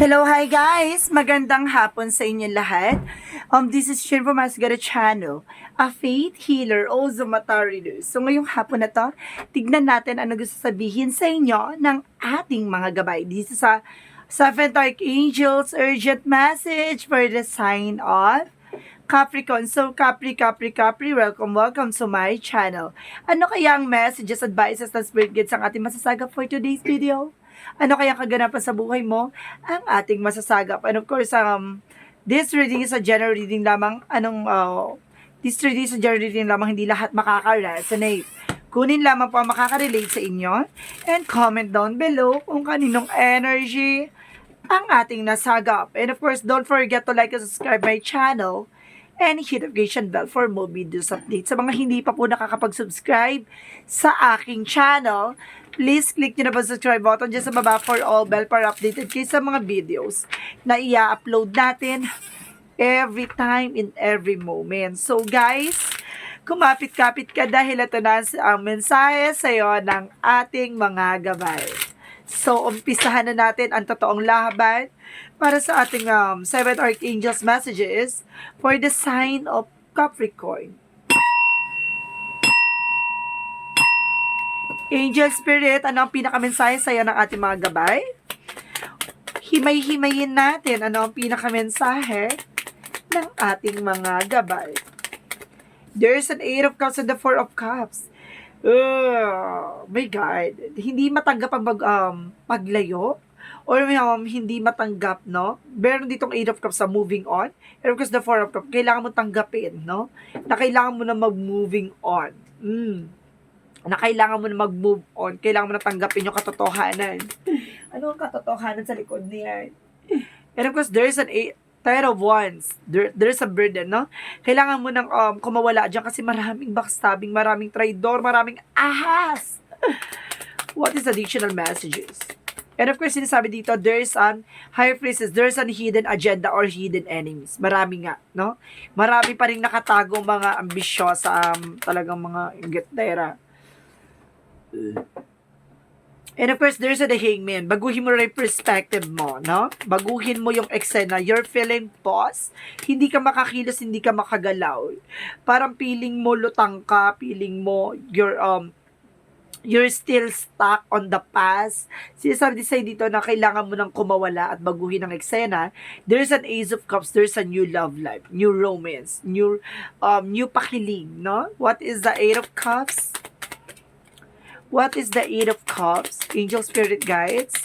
Hello, hi guys! Magandang hapon sa inyo lahat. This is Shin from Asgara Channel, a faith healer, also mata reader. So ngayong hapon na to, tignan natin ano gusto sabihin sa inyo ng ating mga gabay. Dito sa Seventh Archangel's urgent message for the sign of Capricorn. So, Capri, welcome to my channel. Ano kaya ang messages, advices, and spirit guides ang ating masasagap for today's video? Ano kaya kaganapan sa buhay mo ang ating masasagap? And of course, this reading is a general reading lamang. This reading is a general reading lamang, hindi lahat makaka-resonate. Kunin lamang po ang makaka-relate sa inyo. And comment down below kung kaninong energy ang ating nasagap. And of course, don't forget to like and subscribe my channel and hit notification bell for more videos updates. Sa mga hindi pa po nakakapag-subscribe sa aking channel, please click nyo na po subscribe button dyan sa baba for all bell para updated kayo sa mga videos na i-upload natin every time in every moment. So guys, kumapit-kapit ka dahil ito na ang mensahe sa iyo ng ating mga gabay. So, umpisahan na natin ang totoong laban para sa ating 7 Archangels messages for the sign of Capricorn. Angel Spirit, ano ang pinakamensahe sa iyo ng ating mga gabay? Himay-himayin natin ano ang pinakamensahe ng ating mga gabay. There's an 8 of Cups and the 4 of Cups. My God, hindi matanggap ang paglayo or hindi matanggap, no? Meron ditong 8 of Cups sa moving on. And of course, the 4 of Cups, kailangan mo tanggapin, no? Na kailangan mo na mag-moving on. Na kailangan mo na mag-move on. Kailangan mo na tanggapin yung katotohanan. Ano ang katotohanan sa likod niyan? And of course, there's an 10 of Wands. There's a burden, no? Kailangan mo nang kumawala dyan kasi maraming backstabbing, maraming traidor, maraming ahas. What is additional messages? And of course, sinasabi dito, there's an high priestess, there's an hidden agenda or hidden enemies. Marami nga, no? Marami pa rin nakatago mga ambisyosa, talagang mga ingetera. And of course, there's the hangman. Baguhin mo rin yung perspective mo, no? Baguhin mo yung eksena. You're feeling pause. Hindi ka makakilos, hindi ka makagalaw. Parang feeling mo lutang ka, feeling mo you're still stuck on the past. Sinasabi sa'yo dito na kailangan mo nang kumawala at baguhin ang eksena. There's an Ace of Cups, there's a new love life, new romance, new pakiling, no? What is the 8 of Cups? What is the 8 of Cups? Angel Spirit Guides.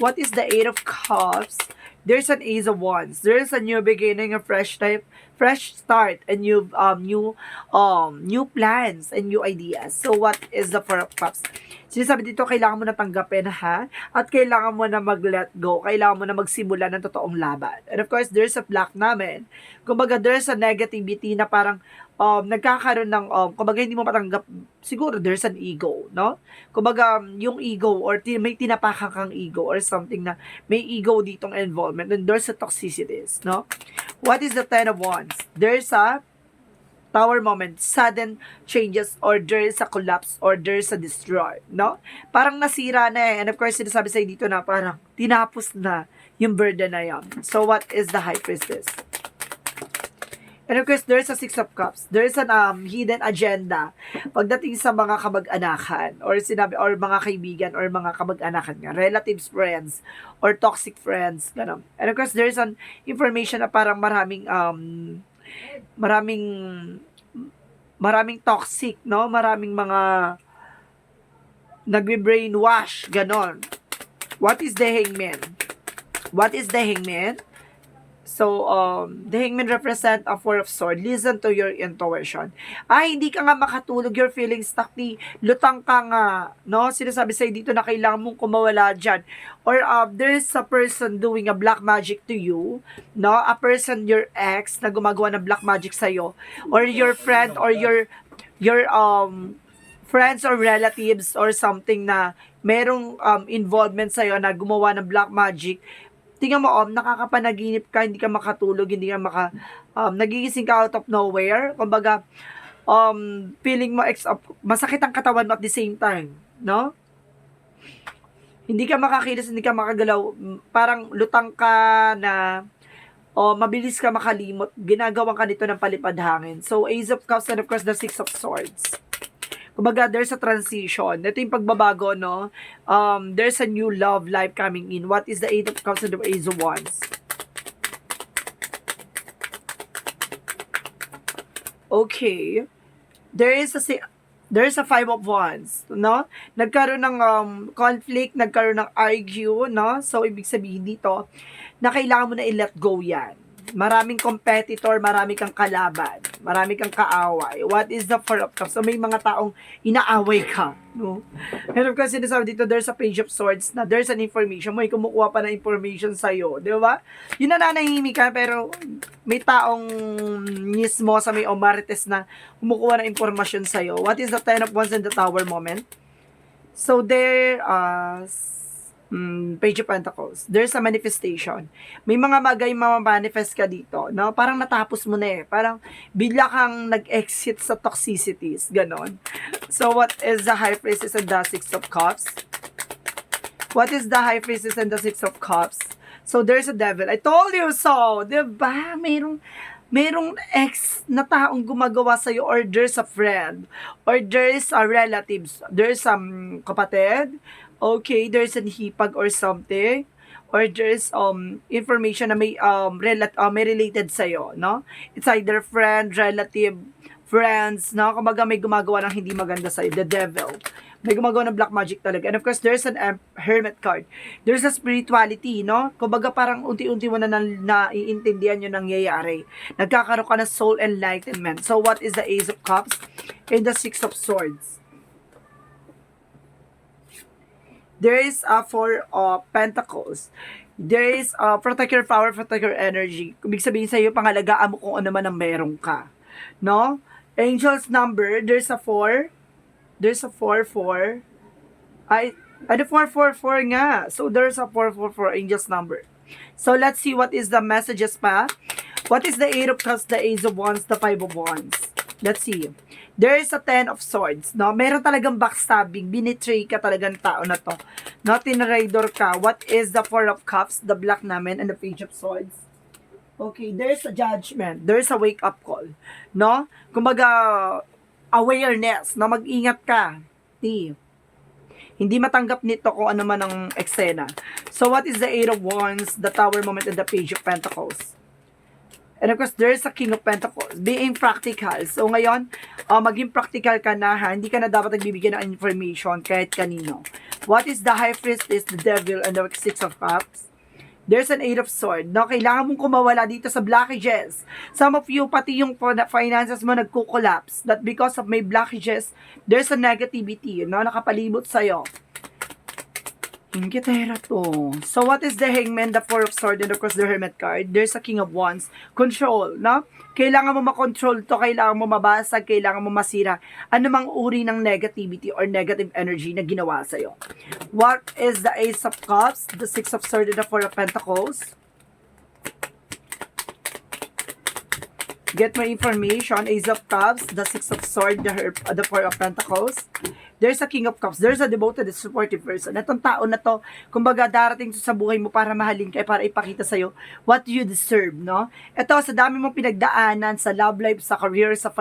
What is the 8 of Cups? There's an Ace of Wands. There's a new beginning, a fresh type, fresh start, and new plans and new ideas. So what is the 4 of Cups? Sinasabi dito, kailangan mo na tanggapin, ha? At kailangan mo na mag-let go. Kailangan mo na magsimula ng totoong laban. And of course, there's a black naman. Kumbaga, there's a negativity na parang nagkakaroon ng, kumbaga hindi mo matanggap, siguro there's an ego, no? Kumbaga, yung ego, or may tinapakan kang ego, or something na may ego ditong involvement, and there's a toxicities, no? What is the 10 of Wands? There's a tower moment, sudden changes, or there's a collapse, or there's a destroy, no? Parang nasira na eh. And of course, sinasabi sa'yo dito na parang tinapos na yung burden na yan. So, what is the High Priestess? And of course, there's a 6 of Cups. There's an hidden agenda pagdating sa mga kamag-anakan or mga kaibigan or mga kamag-anakan nga, relatives, friends, or toxic friends, gano'n. And of course, there's an information na parang maraming toxic, no? Maraming mga nagbe-brainwash, gano'n. What is the Hangman? What is the Hangman? So, the Hangman represent a 4 of Swords. Listen to your intuition. Hindi ka nga makatulog. You're feeling stuck. Lutang ka nga. No? Sinasabi sa'yo dito na kailangan mong kumawala dyan. Or, there's a person doing a black magic to you. No? A person, your ex, na gumagawa ng black magic sa'yo. Or your friend, or your friends or relatives, or something na merong involvement sa'yo na gumawa ng black magic. Tingnan mo, nakakapanaginip ka, hindi ka makatulog, hindi ka nagigising ka out of nowhere. Kumbaga, feeling mo, masakit ang katawan mo at the same time, no? Hindi ka makakilos, hindi ka makagalaw, parang lutang ka na o mabilis ka makalimot, ginagawa ka nito ng palipad hangin. So, Ace of Cups and of course the Six of Swords. Kumbaga, there's a transition. Ito yung pagbabago, no? There's a new love life coming in. What is the Eight of Cups and the Ace of Wands? Okay. There is a Five of Wands, no? Nagkaroon ng conflict, nagkaroon ng argue, no? So, ibig sabihin dito, na kailangan mo na i-let go yan. Maraming competitor, marami kang kalaban, marami kang kaaway. What is the Four of Cups? So, may mga taong inaaway ka, no? And of course, sinasabi dito, there's a Page of Swords na there's an information. May kumukuha pa na information sa'yo, di ba? Yun na nanahimik ka, pero may taong mismo sa may Marites na kumukuha ng impormasyon sa'yo. What is the Ten of Wands and the Tower moment? So, there, Page of Pentacles. There's a manifestation. May mga bagay mamamanifest ka dito, no? Parang natapos mo na eh. Parang bigla kang nag-exit sa toxicities. Ganon. So, what is the High Priestess and the Six of Cups? What is the High Priestess and the Six of Cups? So, there's a devil. I told you so. Diba? Merong ex na taong gumagawa sa'yo, or there's a friend, or there's a relatives, there's some kapatid, okay, there's an hipag or something, or there's information na may may related sa'yo, no? It's either friend, relative, friends, no? Kumbaga may gumagawa ng hindi maganda sa'yo, the devil. May gumagawa ng black magic talaga. And of course, there's an hermit card. There's a spirituality, no? Kumbaga parang unti-unti mo na naiintindihan yung nangyayari. Nagkakaroon ka ng soul enlightenment. So, what is the Ace of Cups and the Six of Swords? There is a Four of Pentacles. There is a protect your power, protect your energy. Ibig sabihin sa'yo, pangalagaan mo kung ano man ang meron ka. No? Angel's number, there's a 4. There's a 4-4. The 4-4-4 nga. So, there's a 4-4-4 angel's number. So, let's see what is the messages pa. What is the 8 of Cups, the Ace of Wands, the 5 of Wands? Let's see. There is a 10 of Swords, no? Meron talagang backstabbing. Binitray ka talagang tao na to. No? Tinraidor ka. What is the 4 of Cups, the black naman, and the Page of Swords? Okay, there's a judgment. There's a wake-up call. No? Kumbaga, awareness, na mag-ingat ka. Hindi matanggap nito kung ano man ang eksena. So, what is the 8 of Wands, the Tower moment, and the Page of Pentacles? And of course, there's a King of Pentacles. Being practical. So, ngayon, maging practical ka na, ha? Hindi ka na dapat nagbibigay ng information kahit kanino. What is the High Priestess, the Devil, and the Six of Cups? There's an 8 of Swords. No? Kailangan mong kumawala dito sa blockages. Some of you, pati yung finances mo nagko-collapse. That because of may blockages, there's a negativity, no? Nakapalibot sa'yo. Ingitera to. So, what is the Hangman, the Four of Swords, and of course, the Hermit card? There's a King of Wands. Control, no? Kailangan mo makontrol to, kailangan mo mabasag, kailangan mo masira anumang uri ng negativity or negative energy na ginawa sa'yo. What is the Ace of Cups, the Six of Swords, and the Four of Pentacles? Get my information. Ace of Cups, the Six of Swords, the Four of Pentacles. There's a King of Cups. There's a devoted, supportive person. Itong tao na to, kumbaga darating sa buhay mo para mahalin ka, para ipakita sa'yo what you deserve, no? Ito, sa dami mong pinagdaanan, sa love life, sa career, sa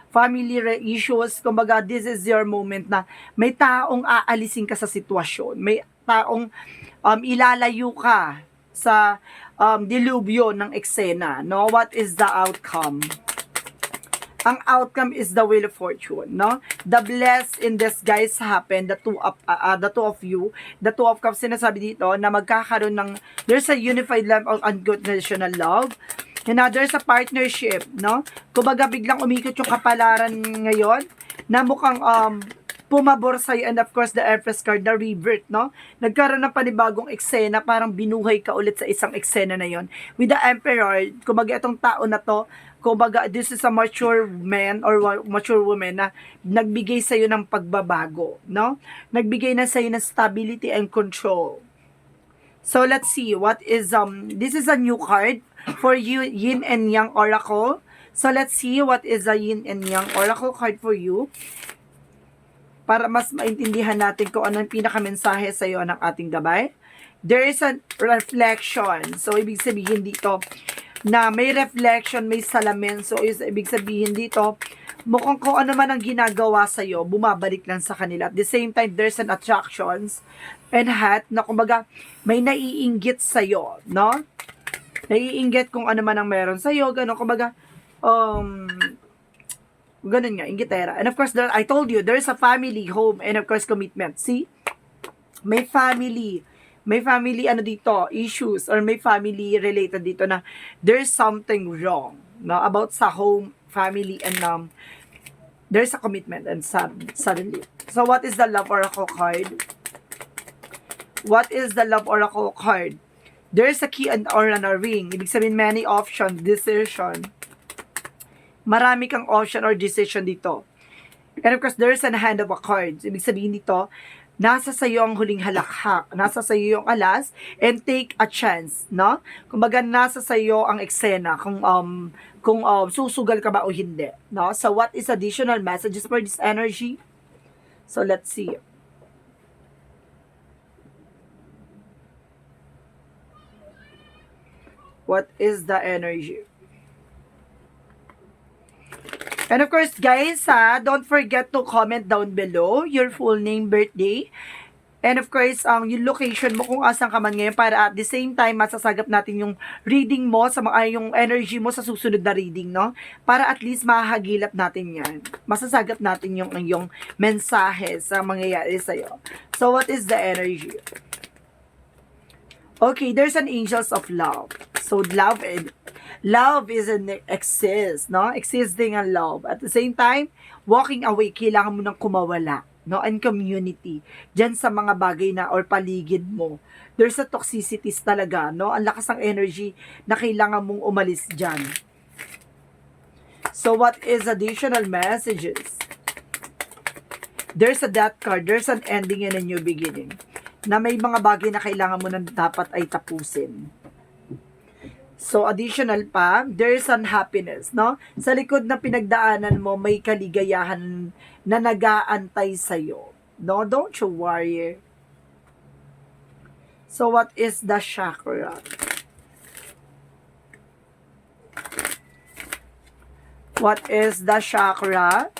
family issues, kumbaga this is your moment na may taong aalisin ka sa sitwasyon. May taong ilalayo ka sa dilubyo ng eksena, no? What is the outcome? Ang outcome is the Wheel of Fortune, no? The blessed in disguise happen, the two of you, the Two of Cups, sinasabi dito na magkakaroon ng, there's a unified love of unconditional love, and there's a partnership, no? Kumbaga biglang umikot yung kapalaran ngayon, na mukhang pumabor sa'yo, and of course the Empress card, the rebirth, no? Nagkaroon ng panibagong eksena, parang binuhay ka ulit sa isang eksena na yon. With the Emperor, kumbaga itong tao na to, kumbaga this is a mature man or mature woman na nagbigay sa'yo ng pagbabago, no? Nagbigay na sa'yo ng stability and control. So let's see, what is, this is a new card for you, Yin and Yang Oracle. So let's see, what is a Yin and Yang Oracle card for you. para mas maintindihan natin kung ano ang pinakamensahe sa iyo ng ating gabay. There is a reflection. So, ibig sabihin dito, na may reflection, may salamin. So, ibig sabihin dito, mukhang kung ano man ang ginagawa sa iyo, bumabalik lang sa kanila. At the same time, there's an attractions and hat na kumbaga, may naiinggit sa iyo, no? Naiinggit kung ano man ang meron sa iyo, gano'n, kumbaga, ganun nga, inggitera. And of course, I told you, there's a family, home, and of course, commitment. See? May family ano dito, issues, or may family related dito na there's something wrong, no, about sa home, family, and there's a commitment, and suddenly. So, what is the Love Oracle card? What is the Love Oracle card? There's a key or a ring. Ibig sabihin, many options, decision. Marami kang option or decision dito. And of course, there's a hand of a cards. Ibig sabihin dito, nasa sayo ang huling halakhak. Nasa sayo yung alas, and take a chance, no? Kumbaga, nasa sayo ang eksena kung susugal ka ba o hindi, no? So, what is additional messages for this energy? So, let's see. What is the energy? And of course, guys, don't forget to comment down below your full name, birthday, and of course, yung location mo kung asan ka man ngayon, para at the same time, masasagap natin yung reading mo, yung energy mo sa susunod na reading, no? Para at least mahagilap natin yan. Masasagap natin yung mensahe sa mangyayari sa'yo. So, what is the energy? Okay, there's an angels of love. So, love is an exist, no? Existing ang love. At the same time, walking away, kailangan mo nang kumawala, no? And community. Diyan sa mga bagay na or paligid mo. There's a toxicities talaga, no? Ang lakas ng energy na kailangan mong umalis diyan. So, what is additional messages? There's a death card. There's an ending and a new beginning. Na may mga bagay na kailangan mo nang dapat ay tapusin. So, additional pa, there's unhappiness, no? Sa likod na pinagdaanan mo, may kaligayahan na nag-aantay sa'yo. No? Don't you worry. So, what is the chakra? What is the chakra?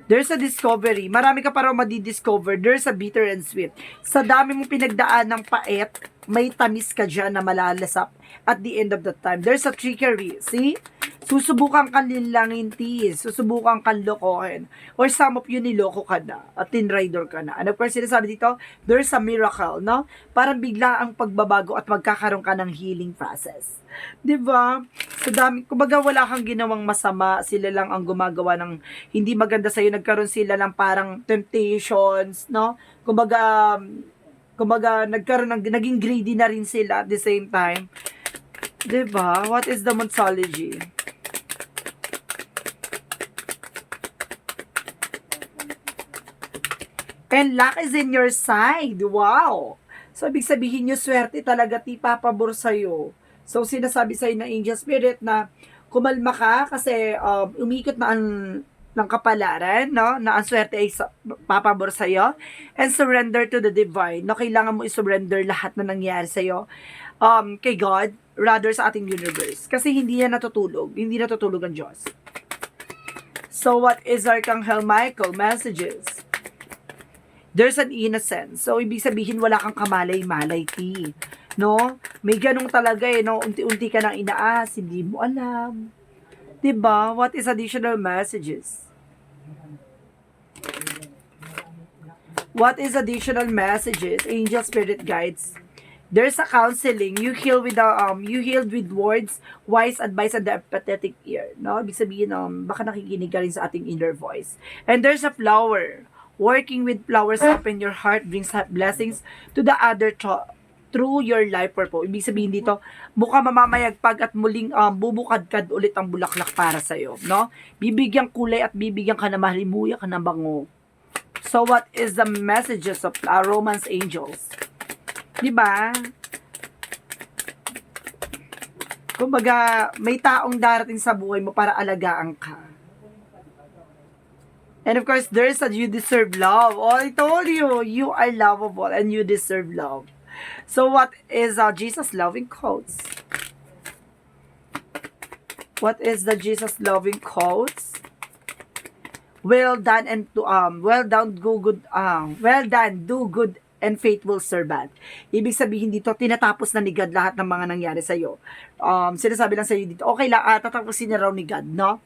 There's a discovery. Marami ka pa raw madidiscover. There's a bitter and sweet. Sa dami mong pinagdaan ng pait, may tamis ka dyan na malalasap at the end of the time. There's a trickery. See? Susubukan kang linlangin, tease. Susubukan kang lokohin. Or some of you niloko ka na. At tinrider ka na. And of course, sinasabi dito, there's a miracle, no? Parang bigla ang pagbabago at magkakaroon ka ng healing process. Diba? So dami, kumbaga wala kang ginawang masama, sila lang ang gumagawa ng hindi maganda sa'yo, nagkaroon sila lang parang temptations, no? Kumbaga nagkaroon ng, naging greedy na rin sila at the same time. Diba? What is the mythology? And luck is in your side. Wow! So, ibig sabihin nyo, swerte talaga tipapabor sa'yo. So, sinasabi sa'yo ng angel spirit na kumalma ka kasi umikot na ang ng kapalaran, no? Na ang swerte ay papabor sa'yo. And surrender to the divine. No, kailangan mo i-surrender lahat na nangyari sa'yo kay God, rather sa ating universe. Kasi hindi yan natutulog. Hindi natutulog ang Diyos. So, what is Archangel Michael messages? There's an innocence. So, ibig sabihin, wala kang kamalay-malay, T. No? May ganong talaga no? Unti-unti ka nang inaas, hindi mo alam. Diba? What is additional messages? What is additional messages? Angel spirit guides. There's a counseling. You healed with words, wise advice, and the empathetic ear. No? Ibig sabihin, baka nakikinig ka rin sa ating inner voice. And there's a flower. Working with flowers open your heart brings blessings to the other through your life purpose. Ibig sabihin dito, mukha mamamayagpag at muling bubukadkad ulit ang bulaklak para sa'yo. No? Bibigyan kulay at bibigyan ka na mahalimuya ka na bango. So, what is the messages of romance angels? Diba? Kumbaga, may taong darating sa buhay mo para alagaan ka. And of course, there's a you deserve love. Oh, I told you, you are lovable and you deserve love. So what is Jesus loving quotes? What is the Jesus loving quotes? Well done and well done, well done, do good and faithful servant. Ibig sabihin dito, tinatapos na ni God lahat ng mga nangyari sa iyo. Sinasabi lang sa iyo dito, okay lang, tatapusin niya raw ni God, no?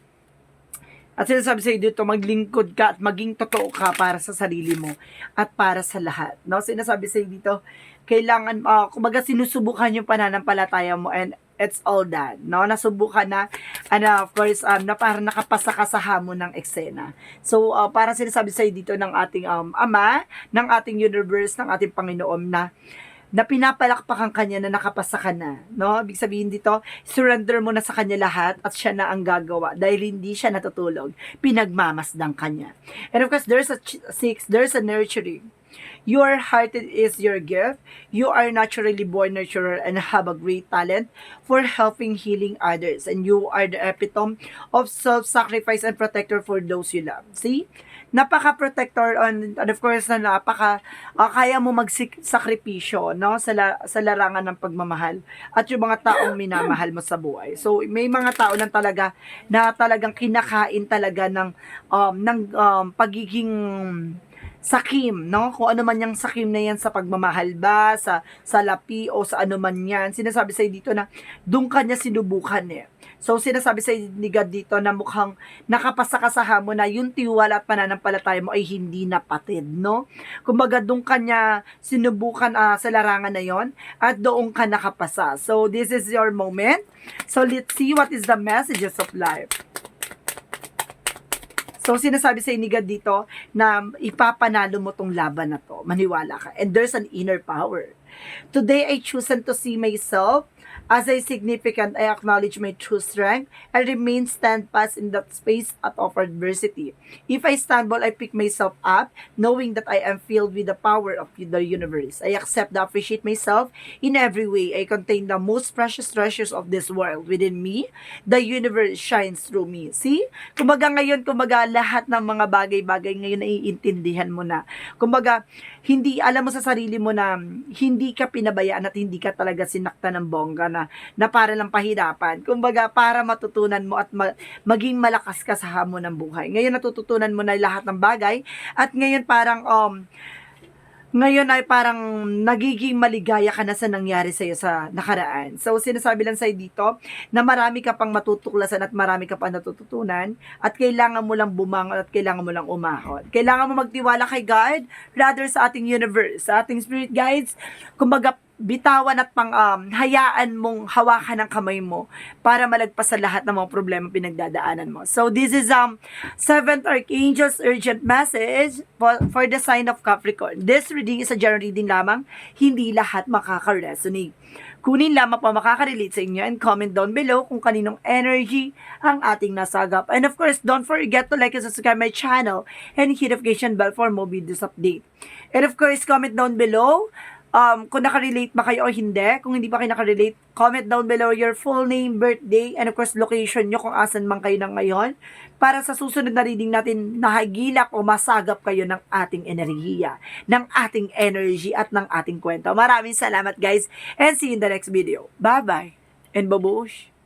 At sinasabi sa iyo dito, maglingkod ka at maging totoo ka para sa sarili mo at para sa lahat, no? Sinasabi sa iyo dito, kailangan, kumbaga sinusubukan yung pananampalataya mo and it's all done, no? Nasubukan na, and of course, na parang nakapasa ka sa hamon ng eksena. So, para sinasabi sa'yo dito ng ating Ama, ng ating universe, ng ating Panginoon na pinapalakpakan kanya na nakapasa ka na, no? Ibig sabihin dito, surrender mo na sa kanya lahat at siya na ang gagawa dahil hindi siya natutulog. Pinagmamasdang kanya. And of course, there's a nurturing. Your heart is your gift. You are naturally born nurturer and have a great talent for helping healing others. And you are the epitome of self-sacrifice and protector for those you love. See? Napaka-protector and of course na kaya mo magsakripisyo, no, sa larangan ng pagmamahal at yung mga taong minamahal mo sa buhay. So may mga tao lang talaga na talagang kinakain talaga ng pagiging sakim, no? Kung ano man yung sakim na yan sa pagmamahal ba, sa lapi o sa ano man yan. Sinasabi sa'yo dito na doon kanya sinubukan eh. So sinasabi sa'yo ni God dito na mukhang nakapasa ka sa hamon na yung tiwala at pananampalataya mo ay hindi napatid, no? Kumbaga doon kanya sinubukan sa larangan na yon at doon ka nakapasa. So this is your moment. So let's see what is the messages of life. So, sinasabi sa ni God dito na ipapanalo mo tong laban na to. Maniwala ka. And there's an inner power. Today, I choose to see myself as a significant. I acknowledge my true strength and remain steadfast in that space of adversity. If I stumble, I pick myself up, knowing that I am filled with the power of the universe. I accept and appreciate myself in every way. I contain the most precious treasures of this world within me. The universe shines through me. See? Kumbaga ngayon, lahat ng mga bagay-bagay ngayon naiintindihan mo na. Kumbaga, hindi alam mo sa sarili mo na hindi ka pinabayaan at hindi ka talaga sinakta ng bongga na para lang pahirapan. Kumbaga, para matutunan mo at maging malakas ka sa hamon ng buhay. Ngayon natututunan mo na lahat ng bagay at ngayon ngayon ay parang nagiging maligaya ka na sa nangyari sa'yo sa nakaraan. So, sinasabi lang sa'yo dito na marami ka pang matutuklasan at marami ka pang natututunan at kailangan mo lang bumangon at kailangan mo lang umahon. Kailangan mo magtiwala kay God rather sa ating universe, sa ating spirit guides. Kumbaga, bitawan at hayaan mong hawakan ng kamay mo para malagpas sa lahat ng mga problema pinagdadaanan mo. So this is 7th Archangel's urgent message for the sign of Capricorn. This reading is a general reading lamang, hindi lahat makaka-resonate. Kunin lamang pa makaka-relate sa inyo and comment down below kung kaninong energy ang ating nasagap. And of course, don't forget to like and subscribe my channel and hit notification bell for more videos update. And of course, comment down below kung nakarelate ba kayo o hindi. Kung hindi pa kayo nakarelate, comment down below your full name, birthday, and of course, location nyo kung asan man kayo na ngayon. Para sa susunod na reading natin, nahagilak o masagap kayo ng ating enerhiya, ng ating energy at ng ating kwento. Maraming salamat guys and see you in the next video. Bye-bye and babush!